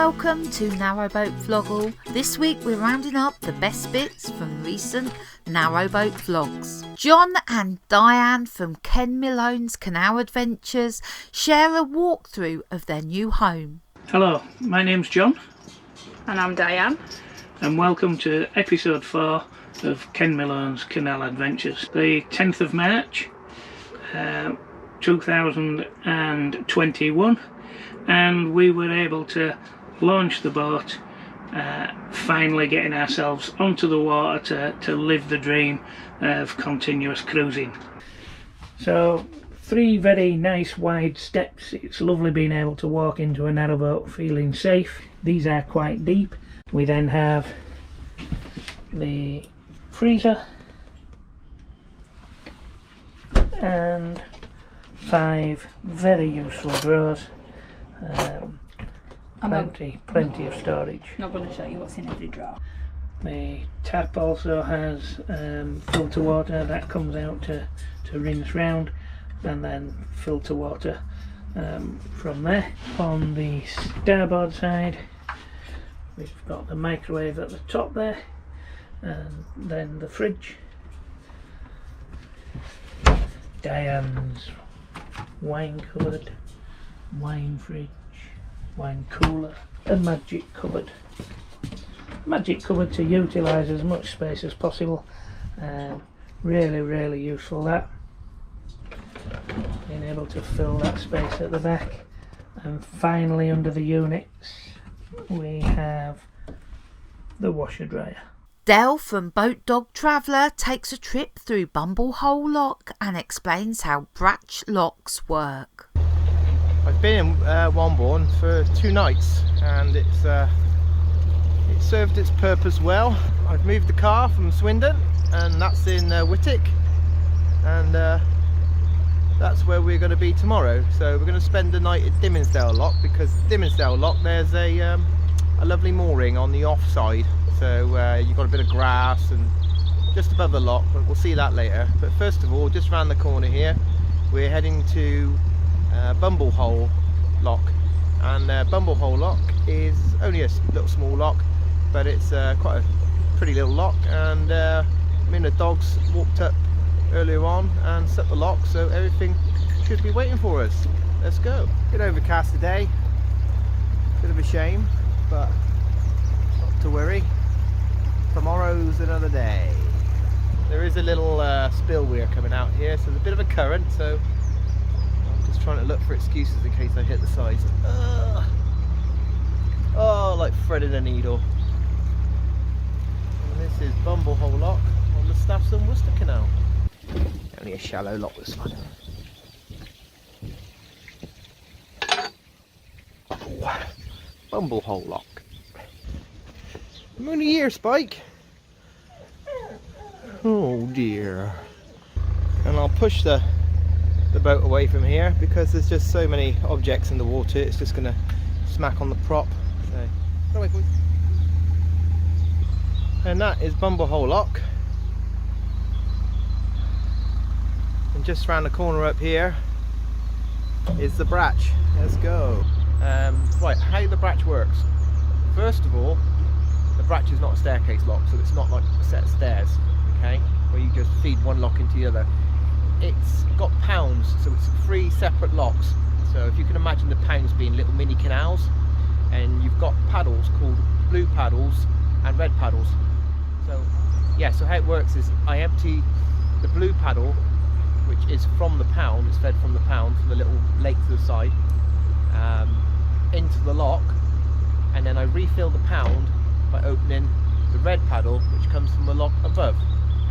welcome to Narrowboat Vloggl. This week we're rounding up the best bits from recent Narrowboat Vlogs. John and Dianne from Kenmilones Canal Adventures share a walkthrough of their new home. Hello, my name's John. And I'm Dianne. And welcome to episode 4 of Kenmilones Canal Adventures. The 10th of March 2021, and we were able to launch the boat, finally getting ourselves onto the water to live the dream of continuous cruising. So 3 very nice wide steps. It's lovely being able to walk into a narrowboat feeling safe. These are quite deep. We then have the freezer and 5 very useful drawers. Plenty of storage. Not going to show you what's in every drawer. The tap also has filter water that comes out to rinse round, and then filter water from there. On the starboard side we've got the microwave at the top there, and then the fridge, Dianne's wine cupboard, wine fridge, wine cooler, a magic cupboard to utilise as much space as possible. Really useful, that being able to fill that space at the back. And finally, under the units we have the washer dryer. Dell from Boat Dog Traveller takes a trip through Bumblehole Lock and explains how Bratch locks work. I've been in Womborne for 2 nights, and it served its purpose well. I've moved the car from Swindon, and that's in Whittick, and that's where we're going to be tomorrow. So we're going to spend the night at Dimmesdale Lock, because Dimmesdale Lock there's a lovely mooring on the off side. So you've got a bit of grass and just above the lock, but we'll see that later. But first of all, just round the corner here, we're heading to Bumblehole Lock, and Bumblehole Lock is only a little small lock, but it's quite a pretty little lock, and me and the dogs walked up earlier on and set the lock, so everything should be waiting for us. Let's go. Bit overcast today, bit of a shame, but not to worry. Tomorrow's another day. There is a little spill weir coming out here, so there's a bit of a current, so I'm just trying to look for excuses in case I hit the sides. Oh, like threading a needle. And this is Bumblehole Lock on the Staffson Worcester Canal. Only a shallow lock, this one. Oh, Bumblehole Lock. I'm only here, Spike. Oh dear. And I'll push the boat away from here because there's just so many objects in the water. It's just going to smack on the prop. So, get away, boys. And that is Bumblehole Lock. And just round the corner up here is the Bratch. Let's go. Right, how the Bratch works. First of all, the Bratch is not a staircase lock, so it's not like a set of stairs, okay, where you just feed one lock into the other. It's got pounds, so it's 3 separate locks. So if you can imagine the pounds being little mini canals, and you've got paddles called blue paddles and red paddles. So yeah, so how it works is I empty the blue paddle, which is from the pound, it's fed from the pound, from the little lake to the side, into the lock, and then I refill the pound by opening the red paddle, which comes from the lock above,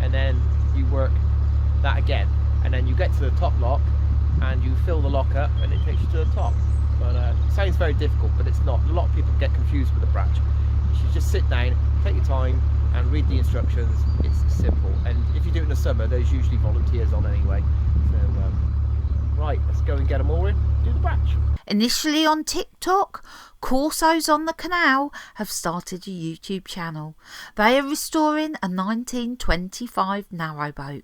and then you work that again, and then you get to the top lock and you fill the lock up and it takes you to the top. But it sounds very difficult, but it's not. A lot of people get confused with the Bratch. You should just sit down, take your time and read the instructions. It's simple, and if you do it in the summer, there's usually volunteers on anyway. So right, let's go and get them all in, do the Bratch. Initially on TikTok, Corsos on the canal have started a YouTube channel. They are restoring a 1925 narrowboat.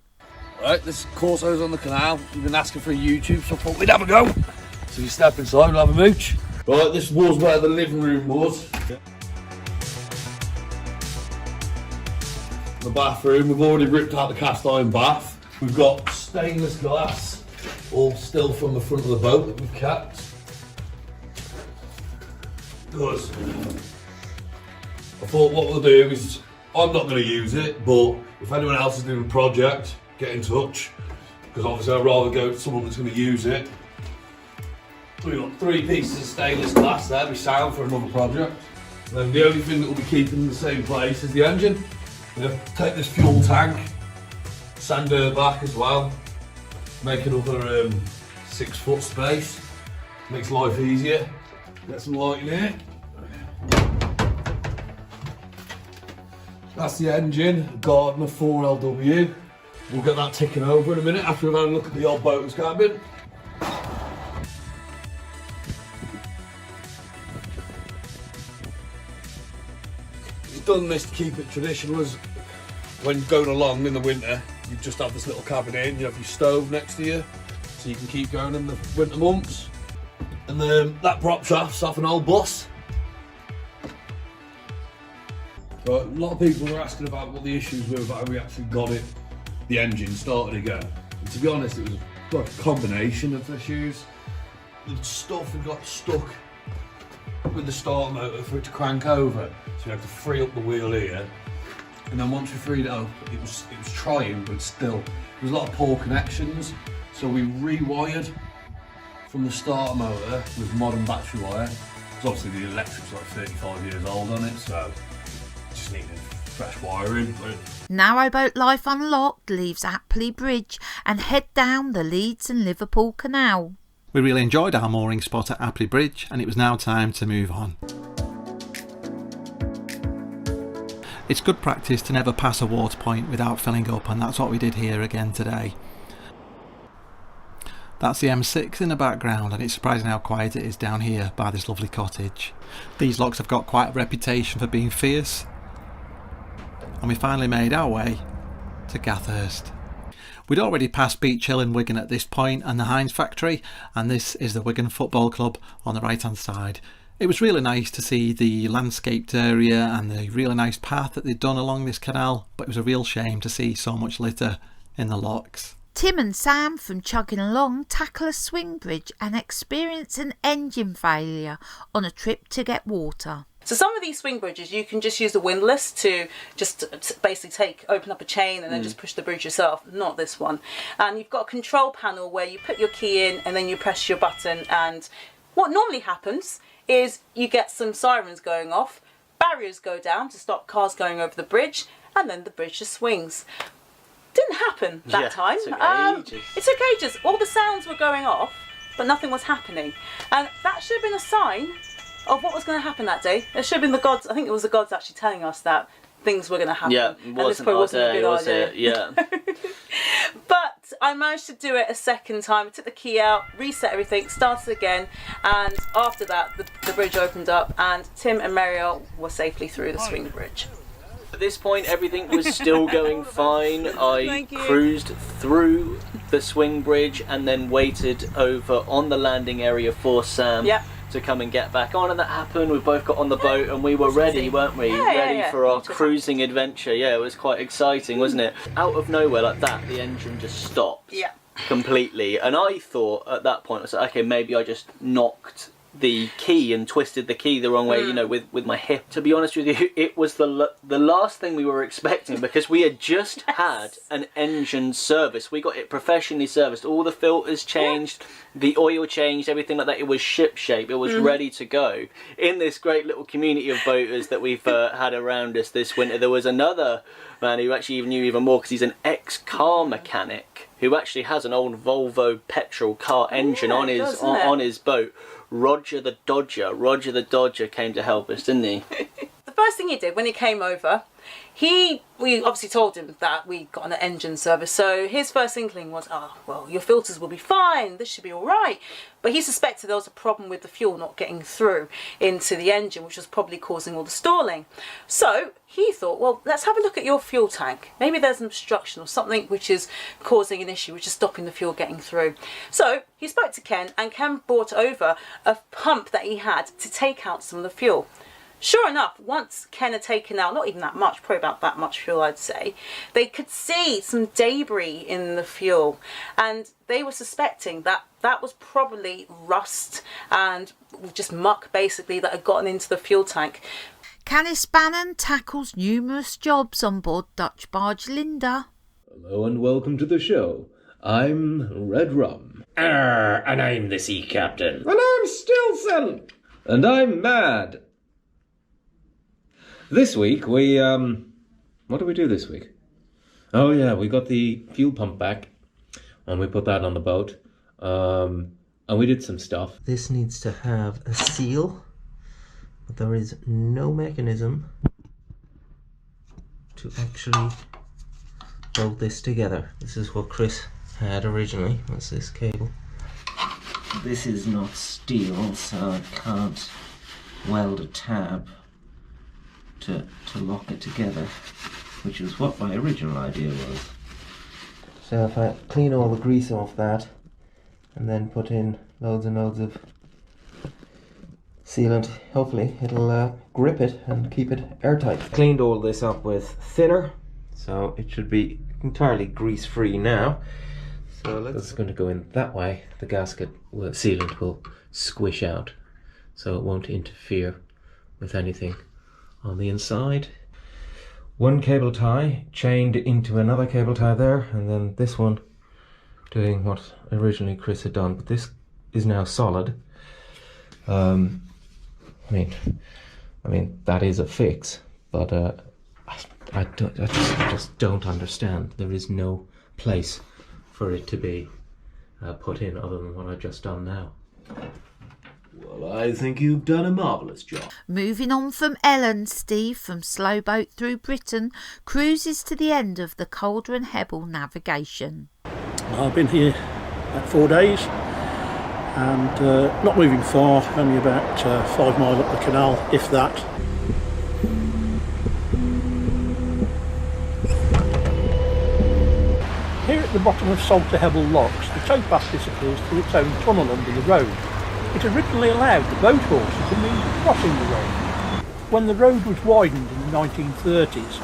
Right, this is Corsos on the canal. You've been asking for a YouTube, so I thought we'd have a go. So if you step inside, we'll have a mooch. Right, this was where the living room was. The bathroom, we've already ripped out the cast iron bath. We've got stainless glass, all still from the front of the boat that we've kept. Because I thought what we'll do is, I'm not going to use it, but if anyone else is doing a project, get in touch. Because obviously I'd rather go to someone that's going to use it. We've got 3 pieces of stainless glass there, we sound for another project. And then the only thing that will be keeping in the same place is the engine. We're going to take this fuel tank, sand her back as well, make another 6 foot space. Makes life easier. Get some light in here. That's the engine, Gardner 4LW. We'll get that ticking over in a minute after we've had a look at the old boat's cabin. He's done this to keep it traditional, as when going along in the winter, you just have this little cabin in, you have your stove next to you, so you can keep going in the winter months. And then that prop shaft's off an old bus. But a lot of people were asking about what the issues were about how we actually got it, the engine started again. And to be honest, it was like a combination of issues. The stuff had got stuck with the starter motor for it to crank over. So we had to free up the wheel here. And then once we freed it up, it was trying, but still, there was a lot of poor connections. So we rewired from the starter motor with modern battery wire. Because obviously the electric's like 35 years old on it, so just needed fresh wiring. Narrowboat Life Unlocked leaves Appley Bridge and head down the Leeds and Liverpool Canal. We really enjoyed our mooring spot at Appley Bridge, and it was now time to move on. It's good practice to never pass a water point without filling up, and that's what we did here again today. That's the M6 in the background, and it's surprising how quiet it is down here by this lovely cottage. These locks have got quite a reputation for being fierce, and we finally made our way to Gathurst. We'd already passed Beach Hill in Wigan at this point and the Heinz factory, and this is the Wigan Football Club on the right hand side. It was really nice to see the landscaped area and the really nice path that they'd done along this canal, but it was a real shame to see so much litter in the locks. Tim and Sam from Chugging Along tackle a swing bridge and experience an engine failure on a trip to get water. So some of these swing bridges, you can just use the windlass to just basically open up a chain and then just push the bridge yourself. Not this one. And you've got a control panel where you put your key in and then you press your button, and what normally happens is you get some sirens going off, barriers go down to stop cars going over the bridge, and then the bridge just swings. Didn't happen that time. It took ages. All the sounds were going off, but nothing was happening. And that should have been a sign of what was going to happen that day. It should have been the gods. I think it was the gods actually telling us that things were going to happen. Yeah, and this probably wasn't a good idea. Yeah. But I managed to do it a second time. I took the key out, reset everything, started again, and after that the bridge opened up and Tim and Mariel were safely through the swing bridge. At this point everything was still going fine. I cruised through the swing bridge and then waited over on the landing area for Sam to come and get back on, and that happened. We both got on the boat and we were ready, weren't we? Ready for our cruising adventure. Yeah, it was quite exciting, wasn't it? Out of nowhere like that, the engine just stopped completely, and I thought at that point, I was like, okay, maybe I just knocked the key and twisted the key the wrong way, you know, with my hip. To be honest with you, it was the last thing we were expecting, because we had just had an engine service. We got it professionally serviced, all the filters changed, the oil changed, everything like that. It was ship shape, it was ready to go. In this great little community of boaters that we've had around us this winter, there was another man who actually knew even more, because he's an ex-car mechanic who actually has an old Volvo petrol car engine on his boat. Roger the Dodger came to help us, didn't he? The first thing he did when he came over We obviously told him that we got an engine service, so his first inkling was, oh, well, your filters will be fine, this should be all right. But he suspected there was a problem with the fuel not getting through into the engine, which was probably causing all the stalling. So he thought, well, let's have a look at your fuel tank. Maybe there's an obstruction or something which is causing an issue, which is stopping the fuel getting through. So he spoke to Ken, and Ken brought over a pump that he had to take out some of the fuel. Sure enough, once Ken had taken out, not even that much, probably about that much fuel I'd say, they could see some debris in the fuel, and they were suspecting that that was probably rust and just muck basically that had gotten into the fuel tank. Canice Bannon tackles numerous jobs on board Dutch Barge Linda. Hello and welcome to the show. I'm Red Rum. And I'm the sea captain. And I'm Stilson. And I'm Mad. This week we, what did we do this week? Oh yeah, we got the fuel pump back and we put that on the boat. And we did some stuff. This needs to have a seal, but there is no mechanism to actually bolt this together. This is what Chris had originally, was this cable. This is not steel, so I can't weld a tab to lock it together, which is what my original idea was. So if I clean all the grease off that and then put in loads and loads of sealant, hopefully it'll grip it and keep it airtight. Cleaned all this up with thinner, so it should be entirely grease free now. So it's going to go in that way. The gasket sealant will squish out, so it won't interfere with anything on the inside. One cable tie chained into another cable tie there, and then this one doing what originally Chris had done, but this is now solid. I mean that is a fix, but I just don't understand. There is no place for it to be put in other than what I've just done now. Well, I think you've done a marvellous job. Moving on from Elland, Steve from Slow Boat Through Britain cruises to the end of the Calder Hebble Navigation. I've been here about 4 days and not moving far, only about 5 miles up the canal, if that. Here at the bottom of Calder Hebble Locks, the towpath disappears through its own tunnel under the road. It originally allowed the boat horses to move crossing the road. When the road was widened in the 1930s,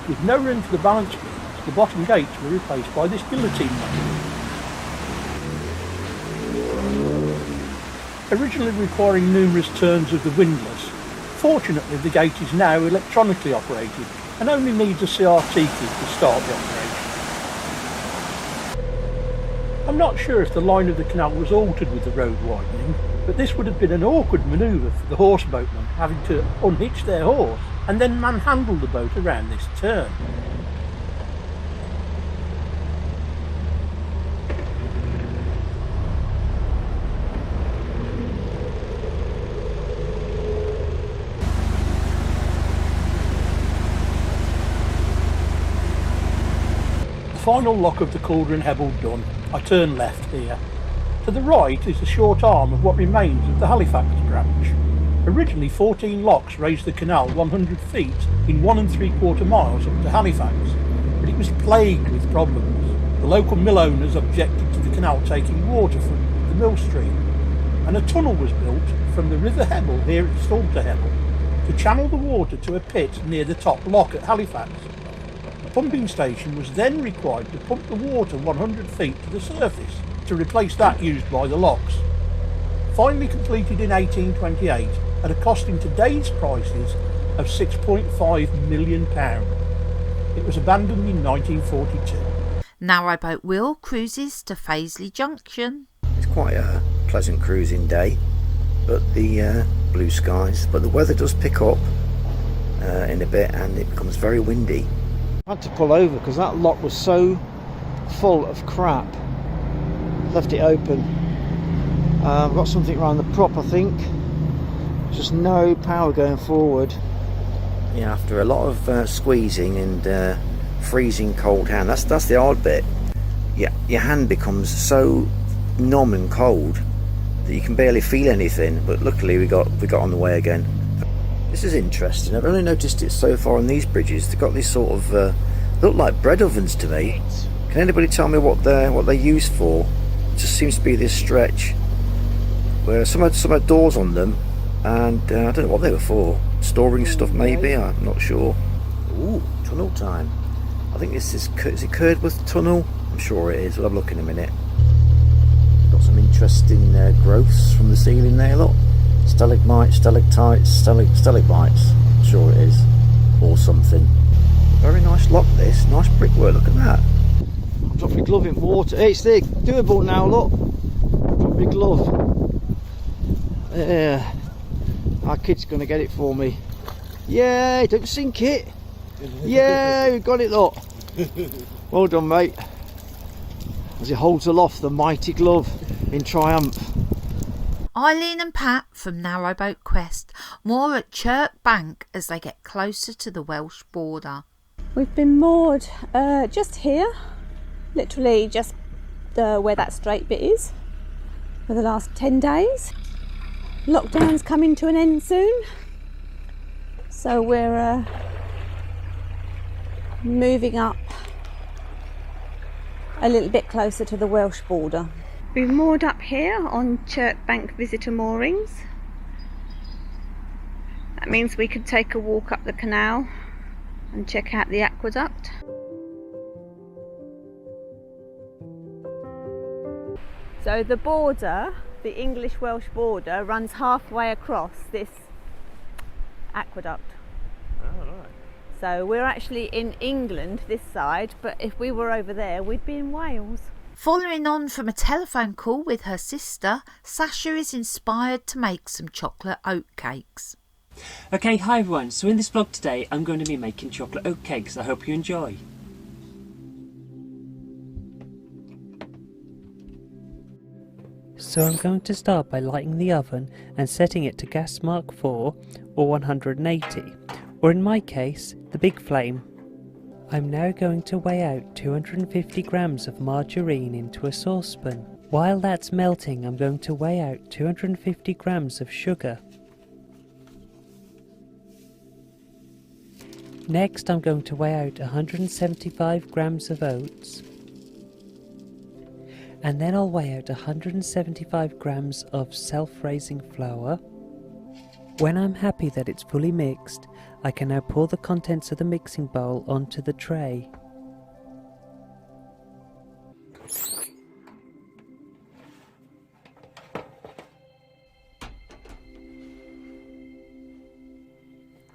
with no room for the balance beams, the bottom gates were replaced by this guillotine mechanism. Originally requiring numerous turns of the windlass, fortunately the gate is now electronically operated and only needs a CRT key to start the operation. I'm not sure if the line of the canal was altered with the road widening, but this would have been an awkward manoeuvre for the horse boatmen, having to unhitch their horse and then manhandle the boat around this turn. The final lock of the Calder Hebble done, I turn left here. To the right is the short arm of what remains of the Halifax branch. Originally 14 locks raised the canal 100 feet in 1 3/4 miles up to Halifax, but it was plagued with problems. The local mill owners objected to the canal taking water from the mill stream, and a tunnel was built from the River Hebble here at Calder Hebble to channel the water to a pit near the top lock at Halifax. A pumping station was then required to pump the water 100 feet to the surface to replace that used by the locks. Finally completed in 1828 at a cost in today's prices of £6.5 million. It was abandoned in 1942. Narrowboat Will cruises to Fazeley Junction. It's quite a pleasant cruising day, but the blue skies, but the weather does pick up in a bit and it becomes very windy. I had to pull over because that lock was so full of crap. Left it open. I've got something around the prop, I think. Just no power going forward. Yeah, after a lot of squeezing and freezing cold hand, that's the hard bit. Yeah, your hand becomes so numb and cold that you can barely feel anything. But luckily we got on the way again. This is interesting. I've only noticed it so far on these bridges. They've got these sort of look like bread ovens to me. Can anybody tell me what they're used for? It just seems to be this stretch where some had doors on them, and I don't know what they were for. Storing stuff maybe. I'm not sure. Ooh, tunnel time. I think this is it Curdworth Tunnel? I'm sure it is. We'll have a look in a minute. Got some interesting growths from the ceiling there. Look. Stalagmites, stalactites, stalagmites, I'm sure it is, or something. Very nice lock this, nice brickwork, look at that. Drop my glove in water. Hey, it's doable now, look. Drop my glove. Yeah, our kid's gonna get it for me. Yay, don't sink it. Yay, we got it, look. Well done, mate. As he holds aloft the mighty glove in triumph. Eileen and Pat from Narrowboat Quest, more at Chirk Bank as they get closer to the Welsh border. We've been moored just here, literally just where that straight bit is, for the last 10 days. Lockdown's coming to an end soon, so we're moving up a little bit closer to the Welsh border. We've moored up here on Chirk Bank visitor moorings. That means we could take a walk up the canal and check out the aqueduct. So the border, the English-Welsh border, runs halfway across this aqueduct. Oh, right. So we're actually in England this side, but if we were over there, we'd be in Wales. Following on from a telephone call with her sister, Sasha is inspired to make some chocolate oatcakes. Okay, hi everyone. So in this vlog today, I'm going to be making chocolate oatcakes. I hope you enjoy. So I'm going to start by lighting the oven and setting it to gas mark 4 or 180, or in my case, the big flame. I'm now going to weigh out 250 grams of margarine into a saucepan. While that's melting, I'm going to weigh out 250 grams of sugar. Next, I'm going to weigh out 175 grams of oats. And then I'll weigh out 175 grams of self-raising flour. When I'm happy that it's fully mixed, I can now pour the contents of the mixing bowl onto the tray.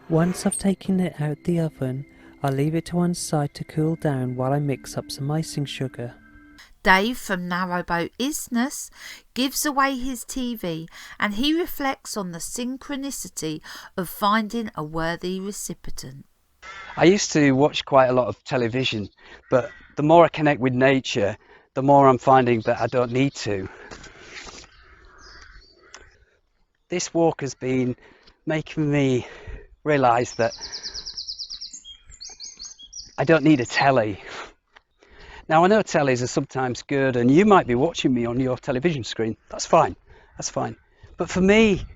Once I've taken it out the oven, I'll leave it to one side to cool down while I mix up some icing sugar. Dave from Narrowboat ISNESS gives away his TV and he reflects on the synchronicity of finding a worthy recipient. I used to watch quite a lot of television, but the more I connect with nature, the more I'm finding that I don't need to. This walk has been making me realise that I don't need a telly. Now I know tellies are sometimes good and you might be watching me on your television screen, that's fine, But for me,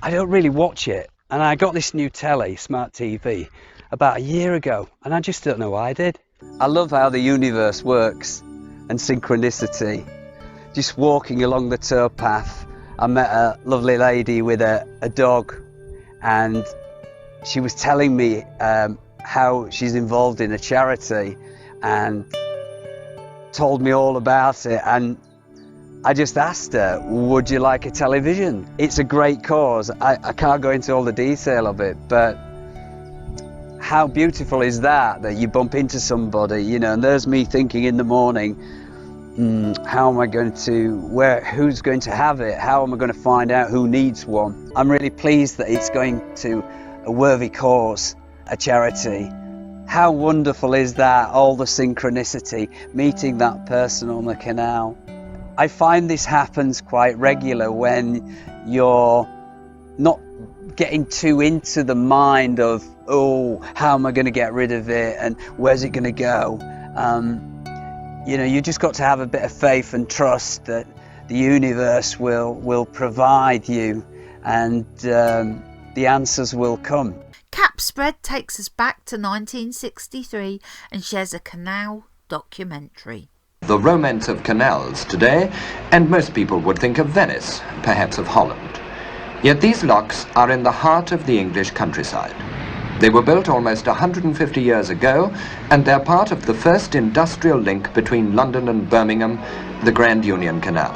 I don't really watch it, and I got this new telly, smart TV, about a year ago and I just don't know why I did. I love how the universe works and synchronicity. Just walking along the towpath, I met a lovely lady with a dog, and she was telling me how she's involved in a charity and told me all about it, and I just asked her, would you like a television? It's a great cause. I can't go into all the detail of it, but how beautiful is that you bump into somebody, you know, and there's me thinking in the morning, how am I going to, who's going to have it? How am I going to find out who needs one? I'm really pleased that it's going to a worthy cause, a charity. How wonderful is that, all the synchronicity, meeting that person on the canal. I find this happens quite regular when you're not getting too into the mind of oh, how am I going to get rid of it and where's it going to go? You know, you just got to have a bit of faith and trust that the universe will provide you, and the answers will come. CAPSPREAD takes us back to 1963 and shares a canal documentary. The romance of canals today, and most people would think of Venice, perhaps of Holland. Yet these locks are in the heart of the English countryside. They were built almost 150 years ago, and they're part of the first industrial link between London and Birmingham, the Grand Union Canal.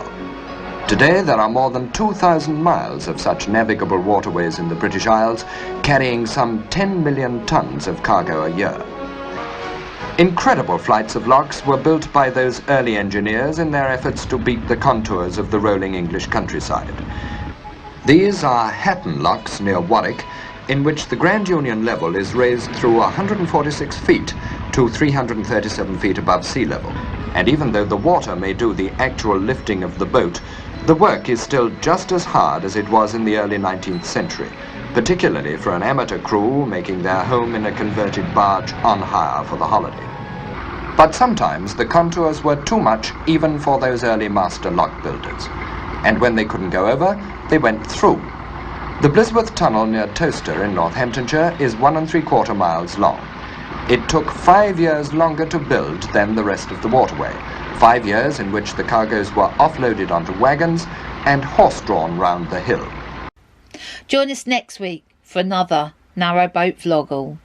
Today there are more than 2,000 miles of such navigable waterways in the British Isles, carrying some 10 million tons of cargo a year. Incredible flights of locks were built by those early engineers in their efforts to beat the contours of the rolling English countryside. These are Hatton locks near Warwick, in which the Grand Union level is raised through 146 feet to 337 feet above sea level. And even though the water may do the actual lifting of the boat, the work is still just as hard as it was in the early 19th century, particularly for an amateur crew making their home in a converted barge on hire for the holiday. But sometimes the contours were too much even for those early master lock builders, and when they couldn't go over, they went through. The Blisworth Tunnel near Towcester in Northamptonshire is 1 3/4 miles long. It took 5 years longer to build than the rest of the waterway, 5 years in which the cargoes were offloaded onto wagons and horse-drawn round the hill. Join us next week for another Narrowboat Vloggl.